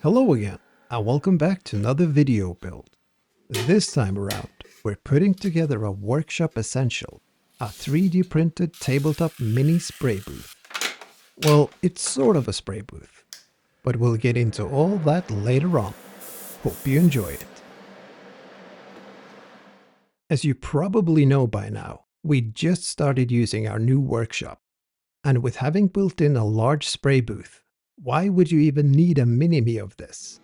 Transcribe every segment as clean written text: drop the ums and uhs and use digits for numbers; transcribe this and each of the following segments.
Hello again, and welcome back to another video build. This time around, we're putting together a workshop essential, a 3D printed tabletop mini spray booth. Well, it's sort of a spray booth, but we'll get into all that later on. Hope you enjoy it. As you probably know by now, we just started using our new workshop, and with having built in a large spray booth, why would you even need a mini-me of this?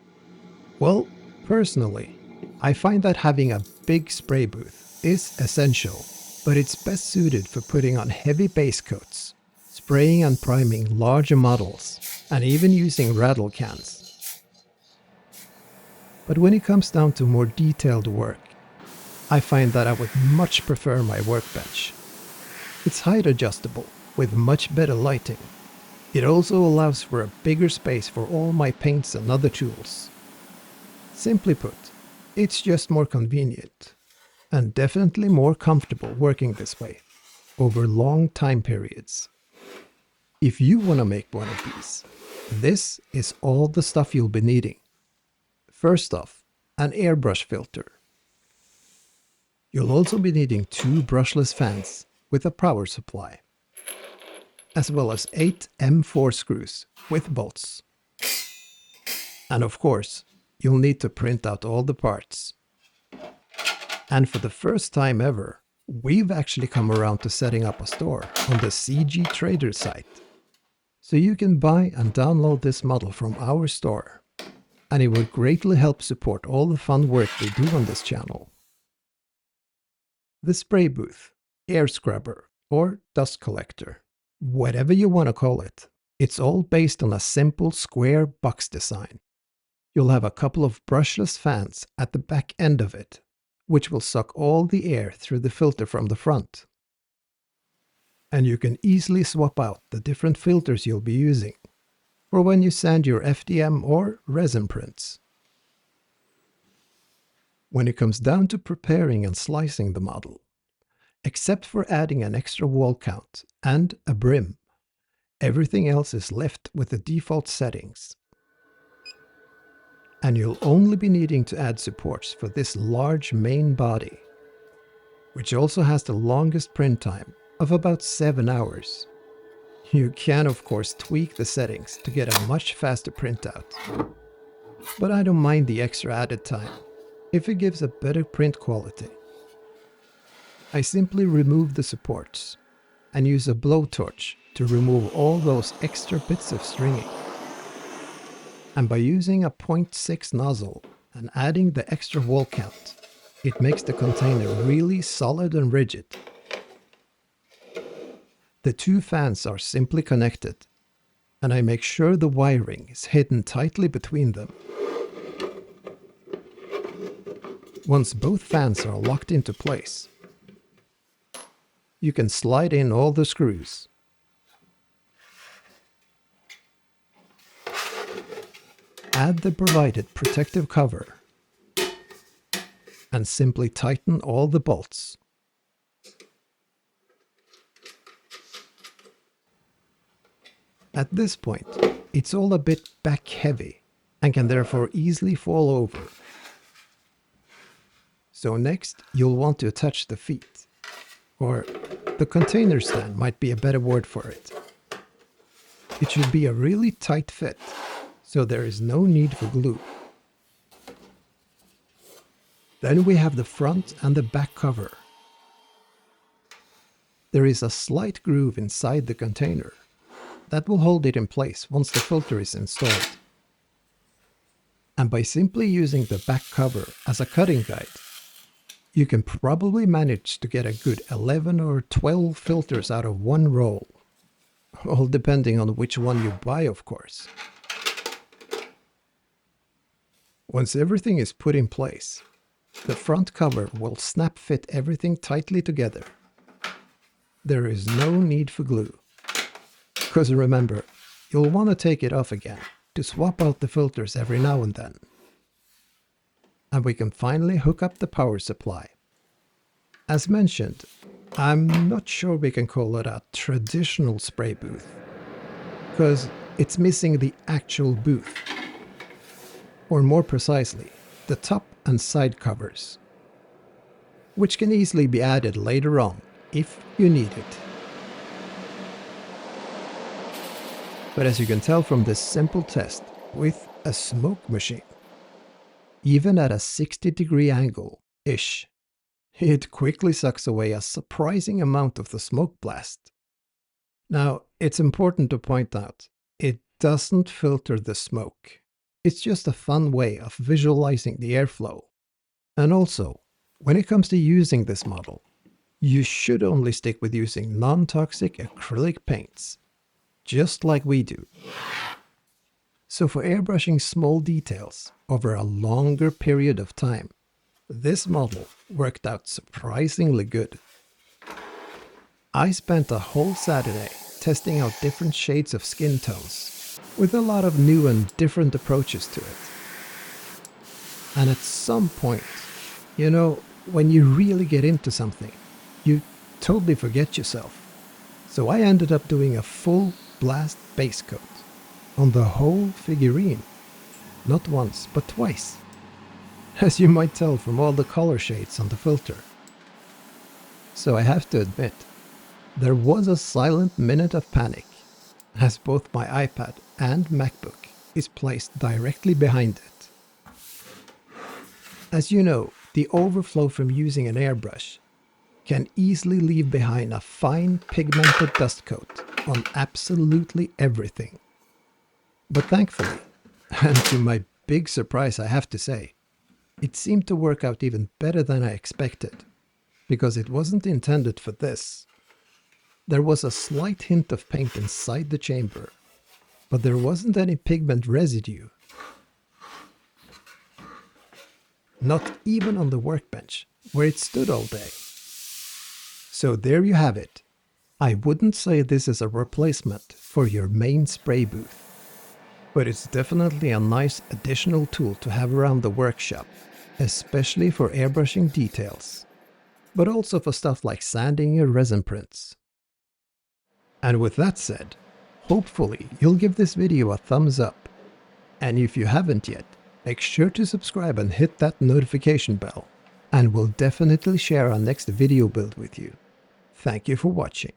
Well, personally, I find that having a big spray booth is essential, but it's best suited for putting on heavy base coats, spraying and priming larger models, and even using rattle cans. But when it comes down to more detailed work, I find that I would much prefer my workbench. It's height adjustable, with much better lighting. It also allows for a bigger space for all my paints and other tools. Simply put, it's just more convenient, and definitely more comfortable working this way, over long time periods. If you want to make one of these, this is all the stuff you'll be needing. First off, an airbrush filter. You'll also be needing 2 brushless fans with a power supply, as well as 8 M4 screws with bolts. And of course, you'll need to print out all the parts. And for the first time ever, we've actually come around to setting up a store on the CG Trader site. So you can buy and download this model from our store, and it would greatly help support all the fun work we do on this channel. The spray booth, air scrubber, or dust collector, whatever you want to call it, it's all based on a simple square box design. You'll have a couple of brushless fans at the back end of it, which will suck all the air through the filter from the front. And you can easily swap out the different filters you'll be using for when you sand your FDM or resin prints. When it comes down to preparing and slicing the model, except for adding an extra wall count and a brim, everything else is left with the default settings. And you'll only be needing to add supports for this large main body, which also has the longest print time of about 7 hours. You can of course tweak the settings to get a much faster printout, but I don't mind the extra added time if it gives a better print quality. I simply remove the supports and use a blowtorch to remove all those extra bits of stringing. And by using a 0.6 nozzle and adding the extra wall count, it makes the container really solid and rigid. The 2 fans are simply connected, and I make sure the wiring is hidden tightly between them. Once both fans are locked into place, you can slide in all the screws. Add the provided protective cover and simply tighten all the bolts. At this point, it's all a bit back heavy and can therefore easily fall over. So next, you'll want to attach the feet, or the container stand might be a better word for it. It should be a really tight fit, so there is no need for glue. Then we have the front and the back cover. There is a slight groove inside the container that will hold it in place once the filter is installed. And by simply using the back cover as a cutting guide, you can probably manage to get a good 11 or 12 filters out of one roll, all depending on which one you buy, of course. Once everything is put in place, the front cover will snap fit everything tightly together. There is no need for glue, because remember, you'll want to take it off again to swap out the filters every now and then. And we can finally hook up the power supply. As mentioned, I'm not sure we can call it a traditional spray booth, because it's missing the actual booth. or more precisely, the top and side covers, which can easily be added later on if you need it. But as you can tell from this simple test with a smoke machine, even at a 60-degree angle-ish, it quickly sucks away a surprising amount of the smoke blast. Now, it's important to point out, it doesn't filter the smoke. It's just a fun way of visualizing the airflow. And also, when it comes to using this model, you should only stick with using non-toxic acrylic paints, just like we do. So for airbrushing small details over a longer period of time, this model worked out surprisingly good. I spent a whole Saturday testing out different shades of skin tones, with a lot of new and different approaches to it. And at some point, you know, when you really get into something, you totally forget yourself. So I ended up doing a full blast base coat on the whole figurine. Not once, but twice. As you might tell from all the color shades on the filter. So I have to admit, there was a silent minute of panic, as both my iPad and MacBook is placed directly behind it. As you know, the overflow from using an airbrush can easily leave behind a fine pigmented dust coat on absolutely everything. But thankfully, and to my big surprise I have to say, it seemed to work out even better than I expected, because it wasn't intended for this. There was a slight hint of paint inside the chamber, but there wasn't any pigment residue. Not even on the workbench, where it stood all day. So there you have it. I wouldn't say this is a replacement for your main spray booth, but it's definitely a nice additional tool to have around the workshop, especially for airbrushing details, but also for stuff like sanding your resin prints. And with that said, hopefully you'll give this video a thumbs up, and if you haven't yet, make sure to subscribe and hit that notification bell, and we'll definitely share our next video build with you. Thank you for watching.